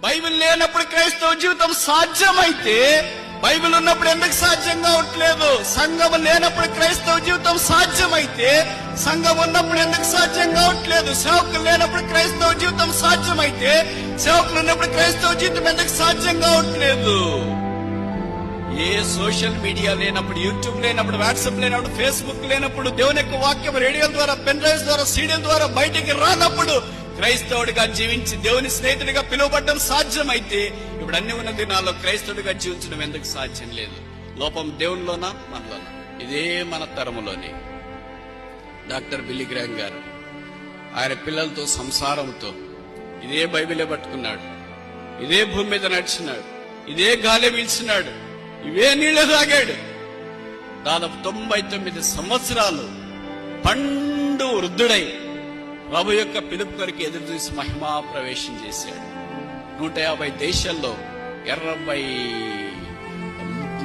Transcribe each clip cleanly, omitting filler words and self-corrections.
Bible లేనప్పుడు క్రైస్తవ జీవితం సాధ్యమైతే బైబిల్ ఉన్నప్పుడు ఎందుకు సాధ్యం కావట్లేదు? సంఘం లేనప్పుడు క్రైస్తవ జీవితం సాధ్యమైతే సంఘం ఉన్నప్పుడు ఎందుకు సాధ్యం కావట్లేదు? సేవకులు లేనప్పుడు క్రైస్తవ జీవితం సాధ్యమైతే సేవకులు ఉన్నప్పుడు క్రైస్తవ జీవితం ఎందుకు సాధ్యం కావట్లేదు? ఏ సోషల్ మీడియా లేనప్పుడు, యూట్యూబ్ లేనప్పుడు, వాట్సాప్ లేనప్పుడు, ఫేస్బుక్ లేనప్పుడు, దేవుని యొక్క వాక్యం రేడియోల ద్వారా, పెన్ డ్రైవ్స్ ద్వారా, సీడీల ద్వారా బయటికి రానప్పుడు క్రైస్తవుడిగా జీవించి దేవుని స్నేహితుడిగా పిలువబడడం సాధ్యమైతే ఇప్పుడు అన్ని ఉన్న దినాల్లో క్రైస్తవుడిగా జీవించడం ఎందుకు సాధ్యం లేదు? లోపం దేవునిలోనా మనలోనా? ఇదే మన తరములోనే డాక్టర్ బిల్లీ గ్రాహం గారు ఆయన పిల్లలతో సంసారంతో ఇదే బైబిలే పట్టుకున్నాడు, ఇదే భూమి మీద నడిచినాడు, ఇదే గాలి పీల్చినాడు, ఇవే నీళ్లు తాగాడు. దాదాపు 99 సంవత్సరాలు పండు వృద్ధుడై ప్రభు యొక్క పిలుపు కొరకు ఎదురు చూసి మహిమా ప్రవేశం చేశాడు. 150 దేశాల్లో 20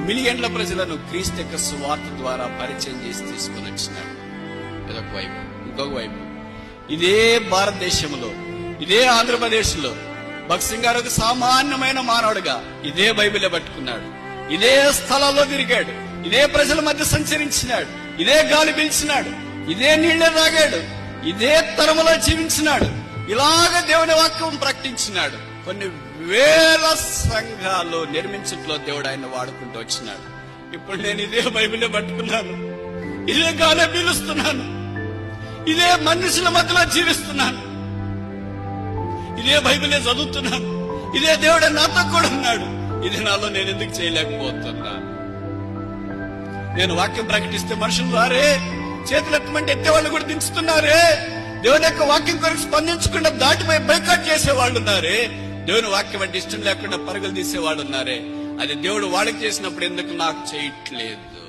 మిలియన్ల ప్రజలను క్రీస్తు యొక్క సువార్త ద్వారా పరిచయం చేసి తీసుకుని వచ్చినాడు. ఇదొక వైపు. ఇంకొక వైపు ఇదే భారతదేశంలో, ఇదే ఆంధ్రప్రదేశ్ లో భగత్ సింగ్ గారు ఒక సామాన్యమైన మానవుడిగా ఇదే బైబిలే పట్టుకున్నాడు, ఇదే స్థలాల్లో తిరిగాడు, ఇదే ప్రజల మధ్య సంచరించినాడు, ఇదే గాలి పీల్చినాడు, ఇదే నీళ్లే తాగాడు, ఇదే తరములో జీవించినాడు, ఇలాగ దేవుని వాక్యం ప్రకటించినాడు. కొన్ని వేల సంఘాలు నిర్మించట్లో దేవుడు ఆయన వాడుకుంటూ వచ్చినాడు. ఇప్పుడు నేను ఇదే బైబిలే పట్టుకున్నాను, ఇదే గాలి పీలుస్తున్నాను, ఇదే మనుషుల మధ్యలో జీవిస్తున్నాను, ఇదే బైబిలే చదువుతున్నాను, ఇదే దేవుడే నాతో కూడా ఉన్నాడు. ఇది నాలో నేను ఎందుకు చేయలేకపోతున్నాను? నేను వాక్యం ప్రకటిస్తే మనుషులు రారే, చేతులు ఎత్తమంటే ఎత్తేవాళ్ళు కూడా దించుతున్నారే, దేవుని యొక్క వాక్యం కొరకు స్పందించకుండా దాటిపోయి బైకాట్ చేసేవాళ్ళు ఉన్నారే, దేవుని వాక్యం అంటే ఇష్టం లేకుండా పరుగులు తీసేవాళ్ళు ఉన్నారే. అది దేవుడు వాళ్ళకి చేసినప్పుడు ఎందుకు నాకు చేయట్లేదు?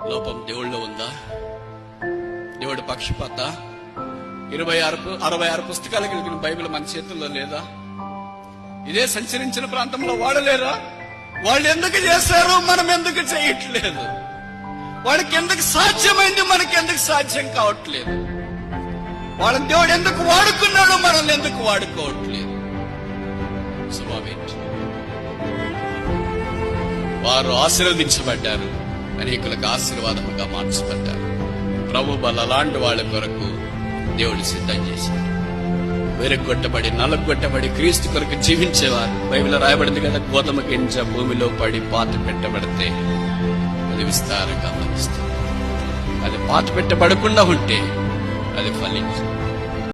లోపం దేవుళ్ళో ఉందా? దేవుడు పక్షపాత? 66 పుస్తకాలు కలిగిన బైబిల్ మన చేతుల్లో లేదా? ఇదే సంచరించిన ప్రాంతంలో వాడలేరా? వాళ్ళు ఎందుకు చేశారు, మనం ఎందుకు చేయట్లేదు? వాళ్ళకి ఎందుకు సాధ్యమైంది, మనకి ఎందుకు సాధ్యం కావట్లేదు? వాళ్ళని దేవుడు ఎందుకు వాడుకున్నాడు, మనల్ని ఎందుకు వాడుకోవట్లేదు? వారు ఆశీర్వదించబడ్డారు, అనేకులకు ఆశీర్వాదముగా మార్చబడ్డారు. ప్రభు బల అలాంటి వాళ్ళ కొరకు దేవుడు సిద్ధం చేశాడు. వెరగొట్టబడి నలగొట్టబడి క్రీస్తు కొరకు జీవించేవారు. బైబిల్ రాయబడింది కదా, గోధుమ గింజ భూమిలో పడి పాత పెట్టబడితే అది విస్తారంగా ఫలిస్తుంది. అది పాత పెట్టబడకుండా ఉంటే అది ఫలించదు.